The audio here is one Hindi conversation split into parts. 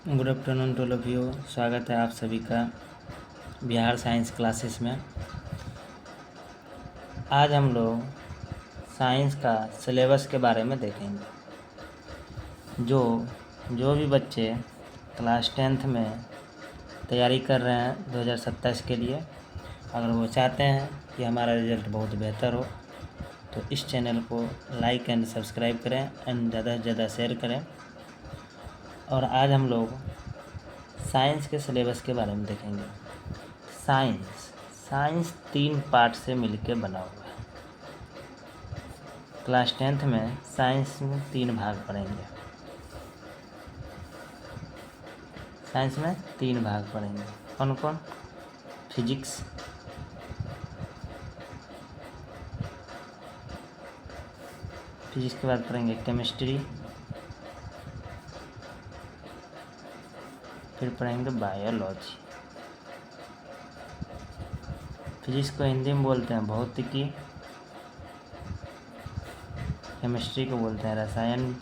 Good afternoon to all of you. स्वागत है आप सभी का बिहार साइंस क्लासेस में। आज हम लोग साइंस का सिलेबस के बारे में देखेंगे। जो भी बच्चे क्लास 10th में तैयारी कर रहे हैं 2027 के लिए, अगर वो चाहते हैं कि हमारा रिज़ल्ट बहुत बेहतर हो तो इस चैनल को लाइक एंड सब्सक्राइब करें एंड ज़्यादा से ज़्यादा शेयर करें। और आज हम लोग साइंस के सिलेबस के बारे में देखेंगे। साइंस 3 पार्ट से मिलकर बना हुआ है। क्लास 10th में साइंस में 3 भाग पढ़ेंगे। साइंस में 3 भाग पढ़ेंगे। कौन कौन? फिजिक्स, के बाद पढ़ेंगे केमिस्ट्री, फिर पढ़ेंगे बायोलॉजी। फिजिक्स को हिंदी में बोलते हैं भौतिकी, केमिस्ट्री को बोलते हैं रसायन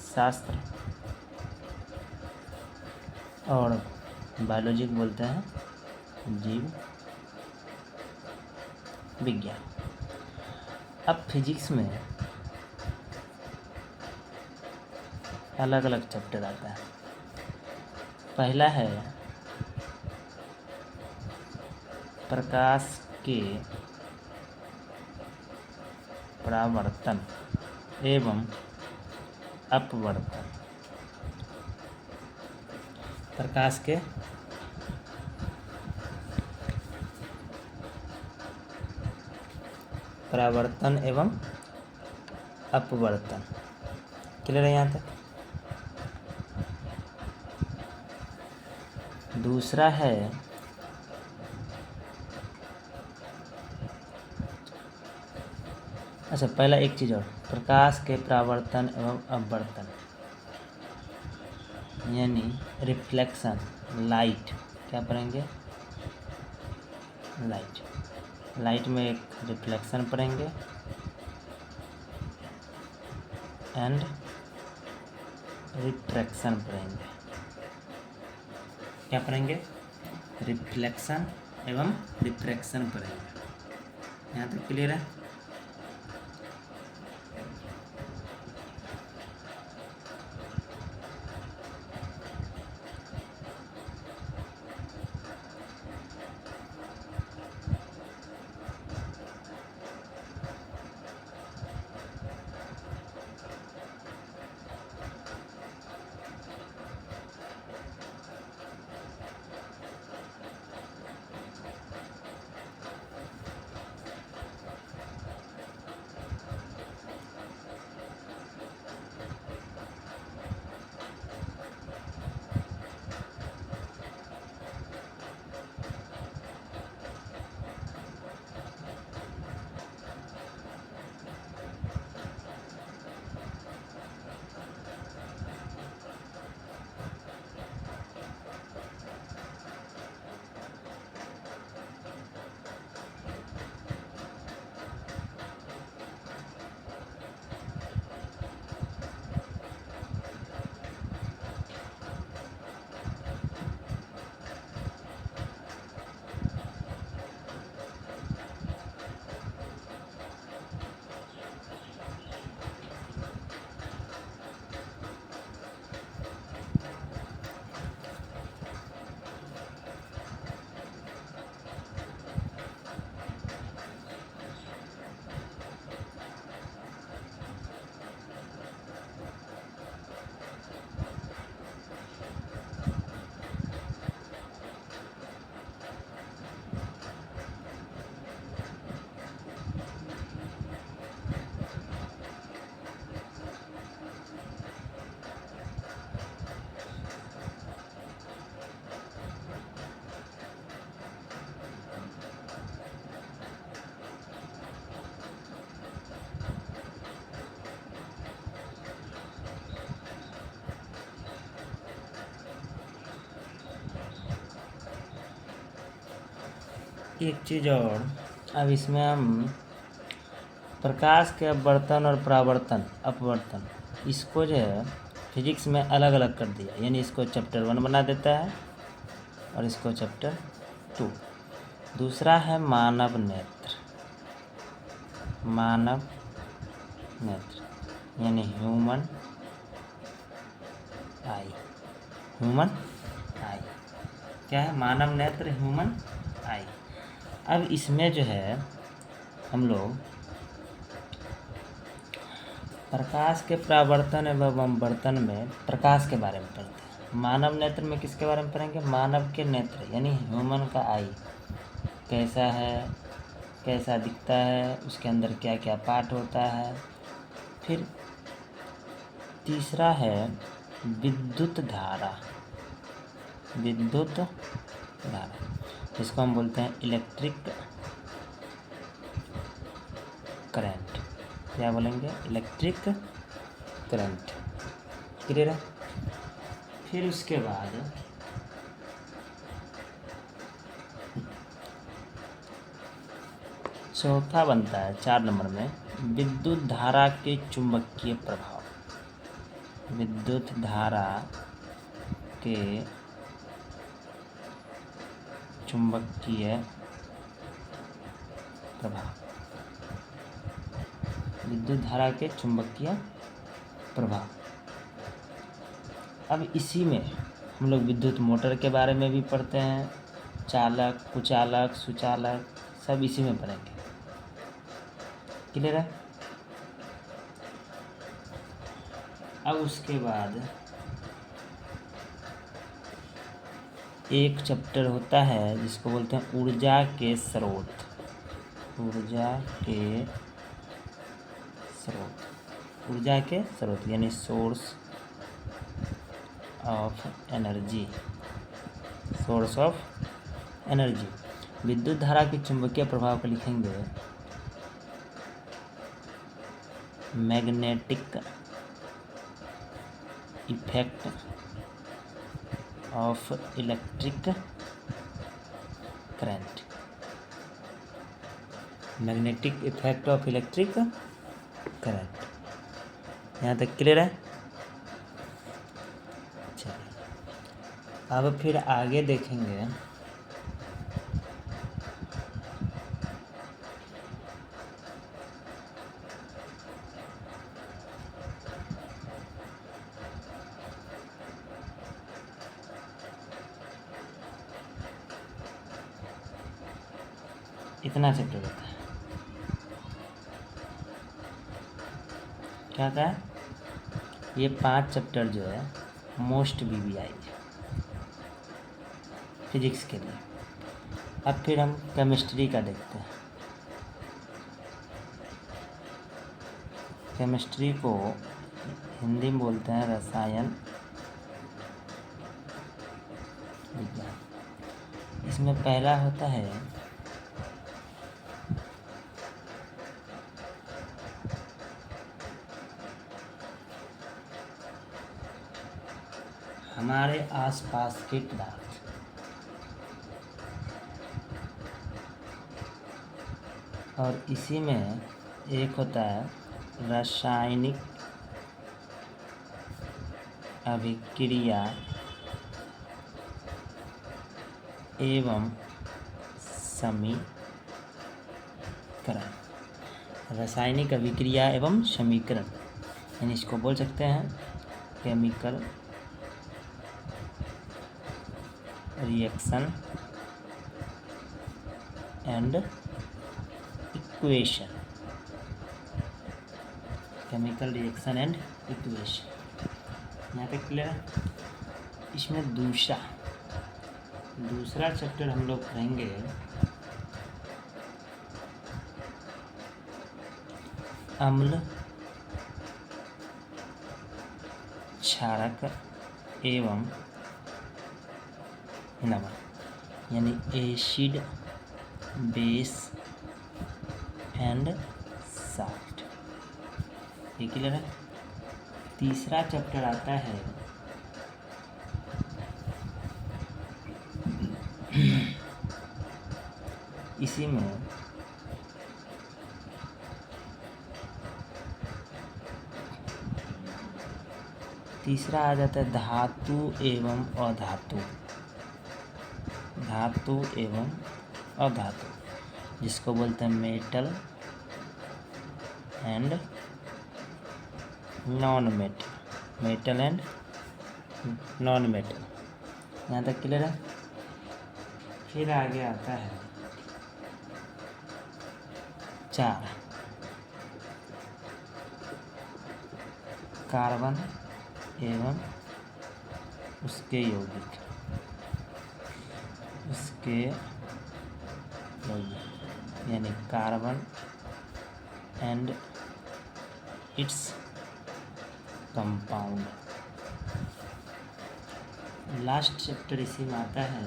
शास्त्र, और बायोलॉजी को बोलते हैं जीव विज्ञान। अब फिजिक्स में अलग अलग चैप्टर आता है। पहला है प्रकाश के परावर्तन एवं अपवर्तन। प्रकाश के परावर्तन एवं अपवर्तन। क्लियर है यहाँ तक? दूसरा है पहला एक चीज़ और, प्रकाश के परावर्तन एवं अपवर्तन यानी रिफ्लेक्शन, लाइट। क्या पढ़ेंगे? लाइट में एक रिफ्लेक्शन पढ़ेंगे एंड रिफ्रैक्शन पढ़ेंगे। क्या पढ़ेंगे? रिफ्लेक्शन एवं रिफ्रैक्शन पढ़ेंगे। यहाँ तक क्लियर है? एक चीज़ और, अब इसमें हम प्रकाश के अपवर्तन और परावर्तन अपवर्तन, इसको जो है फिजिक्स में अलग अलग कर दिया, यानी इसको चैप्टर 1 बना देता है और इसको चैप्टर 2। दूसरा है मानव नेत्र, मानव नेत्र यानी ह्यूमन आई, ह्यूमन आई क्या है, मानव नेत्र, ह्यूमन आई। अब इसमें जो है हम लोग प्रकाश के परावर्तन एवं अपवर्तन में प्रकाश के बारे में पढ़ते हैं। मानव नेत्र में किसके बारे में पढ़ेंगे, मानव के नेत्र यानी ह्यूमन का आई कैसा है, कैसा दिखता है, उसके अंदर क्या क्या पार्ट होता है। फिर तीसरा है विद्युत धारा, विद्युत धारा जिसको हम बोलते हैं इलेक्ट्रिक करंट, क्या बोलेंगे, इलेक्ट्रिक करंट। क्लियर है। फिर उसके बाद चौथा बनता है 4 नंबर में विद्युत धारा के चुंबकीय प्रभाव, विद्युत धारा के चुंबकीय प्रभाव, विद्युत धारा के चुंबकीय प्रभाव। अब इसी में हम लोग विद्युत मोटर के बारे में भी पढ़ते हैं, चालक, कुचालक, सुचालक सब इसी में पढ़ेंगे। क्लियर है। अब उसके बाद एक चैप्टर होता है जिसको बोलते हैं ऊर्जा के स्रोत, ऊर्जा के स्रोत, ऊर्जा के स्रोत यानी source of energy, source of energy. विद्युत धारा के चुंबकीय प्रभाव को लिखेंगे magnetic effect of electric current, magnetic effect of electric current. यहाँ तक क्लियर है। चलिए अब फिर आगे देखेंगे इतना चैप्टर होता है, क्या था ये 5 चैप्टर जो है मोस्ट BBI है फिजिक्स के लिए। अब फिर हम केमिस्ट्री का देखते हैं। केमिस्ट्री को हिंदी में बोलते हैं रसायन विज्ञान। इसमें पहला होता है हमारे आसपास के पदार्थ, और इसी में एक होता है रासायनिक अभिक्रिया एवं समीकरण, रासायनिक अभिक्रिया एवं समीकरण यानी इसको बोल सकते हैं chemical reaction and equation, chemical reaction and equation. यहाँ पे क्लियर है। इसमें दूसरा चैप्टर हम लोग पढ़ेंगे अम्ल क्षारक एवं नमक यानी एसिड बेस एंड साल्ट। ये क्लियर है। तीसरा चैप्टर आता है इसी में तीसरा आ जाता है धातु एवं अधातु। धातु एवं अधातु, जिसको बोलते हैं metal and non metal. Metal and non metal. यहाँ तक क्लियर है। फिर आगे आता है 4 कार्बन एवं उसके यौगिक। उसके यौगिक यानी carbon and its compound. Last chapter इसी में आता है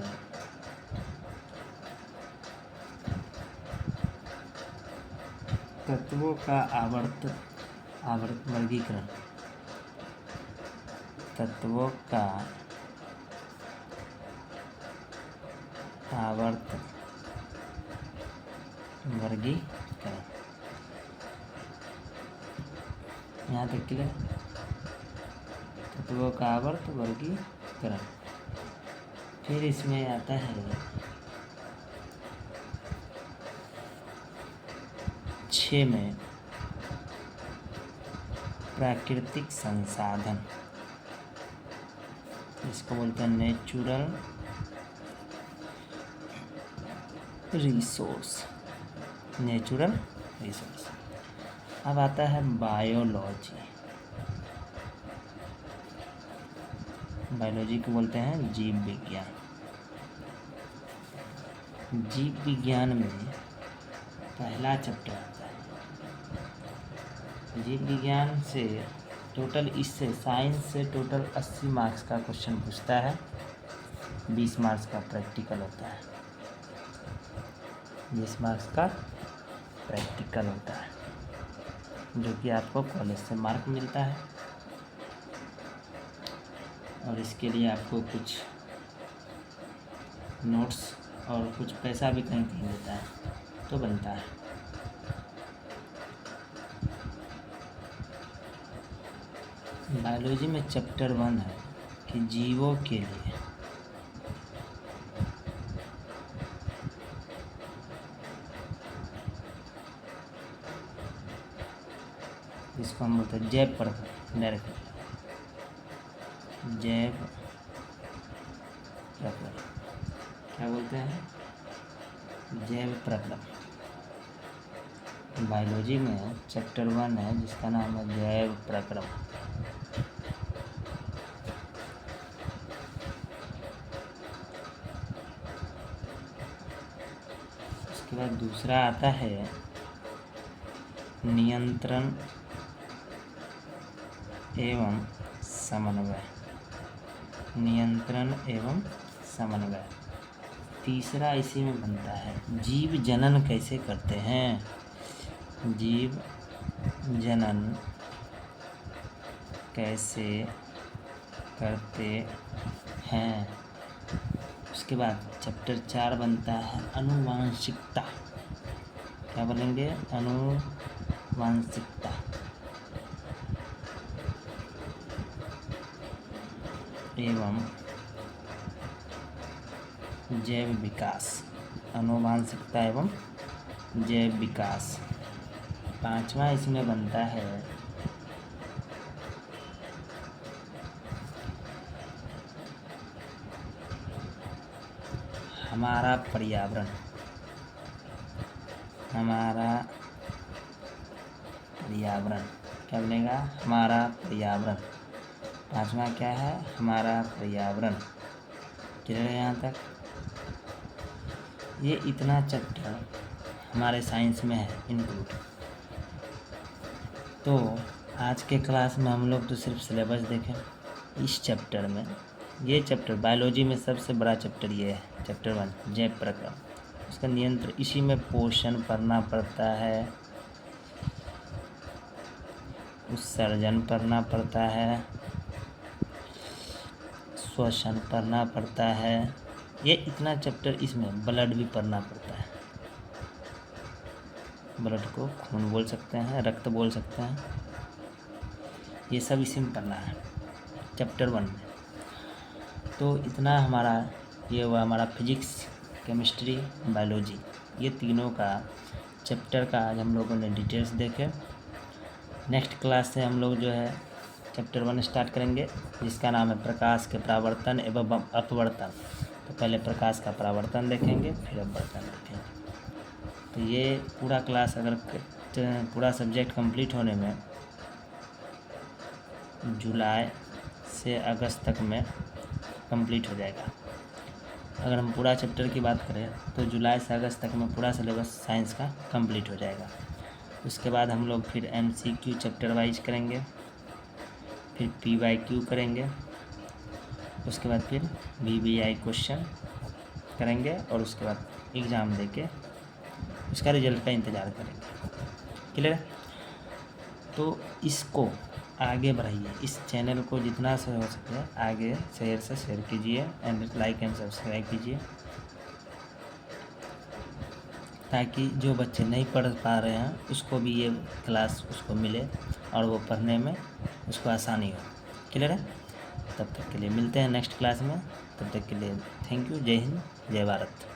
तत्वों का आवर्त वर्गीकरण। तत्वों का आवर्त वर्गीकरण। यहाँ तक क्लियर। तत्वों का आवर्त वर्गीकरण। फिर इसमें आता है 6 में प्राकृतिक संसाधन, इसको बोलते हैं नेचुरल रिसोर्स। Natural resource. अब आता है बायोलॉजी। बायोलॉजी को बोलते हैं जीव विज्ञान। जीव विज्ञान में पहला चैप्टर आता है। जीव विज्ञान से टोटल, इससे साइंस से टोटल 80 मार्क्स का क्वेश्चन पूछता है। 20 मार्क्स का प्रैक्टिकल होता है। 20 मार्क्स का प्रैक्टिकल होता है, जो कि आपको कॉलेज से मार्क मिलता है। और इसके लिए आपको कुछ नोट्स और कुछ पैसा भी कहीं कहीं देता है तो बनता है। बायोलॉजी में चैप्टर 1 है कि जीवों के लिए इसको हम बोलते हैं जैव प्रक्रम। डायरेक्ट जैव प्रक्रम क्या बोलते हैं? जैव प्रक्रम। बायोलॉजी में चैप्टर 1 है जिसका नाम है जैव प्रक्रम। उसके बाद दूसरा आता है नियंत्रण एवं समन्वय। नियंत्रण एवं समन्वय। तीसरा इसी में बनता है जीव जनन कैसे करते हैं। जीव जनन कैसे करते हैं। उसके बाद चैप्टर 4 बनता है आनुवांशिकता। क्या बोलेंगे? आनुवांशिकता। एवं जैव विकास। आनुवांशिकता एवं जैव विकास। 5वां इसमें बनता है हमारा पर्यावरण। हमारा पर्यावरण क्या बनेगा? हमारा पर्यावरण। 5वां क्या है? हमारा पर्यावरण। क्लियर है यहाँ तक? ये इतना चैप्टर हमारे साइंस में है इंक्लूड। तो आज के क्लास में हम लोग तो सिर्फ सिलेबस देखें। इस चैप्टर में, ये चैप्टर बायोलॉजी में सबसे बड़ा चैप्टर ये है, चैप्टर 1 जैव प्रक्रम। उसका नियंत्रण, इसी में पोषण पढ़ना पड़ता है, उत्सर्जन पढ़ना पड़ता है, श्वसन पढ़ना पड़ता है। ये इतना चैप्टर, इसमें ब्लड भी पढ़ना पड़ता है। ब्लड को खून बोल सकते हैं, रक्त बोल सकते हैं। ये सब इसी में पढ़ना है। चैप्टर 1 में। तो इतना हमारा ये हुआ हमारा फिजिक्स, केमिस्ट्री, बायोलॉजी, ये तीनों का चैप्टर का आज हम लोगों ने डिटेल्स देखे। नेक्स्ट क्लास से हम लोग जो है चैप्टर 1 स्टार्ट करेंगे, जिसका नाम है प्रकाश के परावर्तन एवं अपवर्तन। तो पहले प्रकाश का परावर्तन देखेंगे, फिर अपवर्तन देखेंगे। तो ये पूरा क्लास अगर पूरा सब्जेक्ट कंप्लीट होने में जुलाई से अगस्त तक में कंप्लीट हो जाएगा। अगर हम पूरा चैप्टर की बात करें तो जुलाई से अगस्त तक में पूरा सिलेबस साइंस का कंप्लीट हो जाएगा। उसके बाद हम लोग फिर MCQ चैप्टर वाइज करेंगे, फिर PYQ करेंगे, उसके बाद फिर VBI क्वेश्चन करेंगे और उसके बाद एग्ज़ाम देके उसका रिजल्ट का इंतज़ार करेंगे। क्लियर? तो इसको आगे बढ़ाइए, इस चैनल को जितना से हो सके आगे शेयर कीजिए एंड लाइक एंड सब्सक्राइब कीजिए, ताकि जो बच्चे नहीं पढ़ पा रहे हैं उसको भी ये क्लास उसको मिले और वो पढ़ने में उसको आसानी हो। क्लियर है? तब तक के लिए मिलते हैं नेक्स्ट क्लास में। तब तक के लिए थैंक यू। जय हिंद, जय भारत।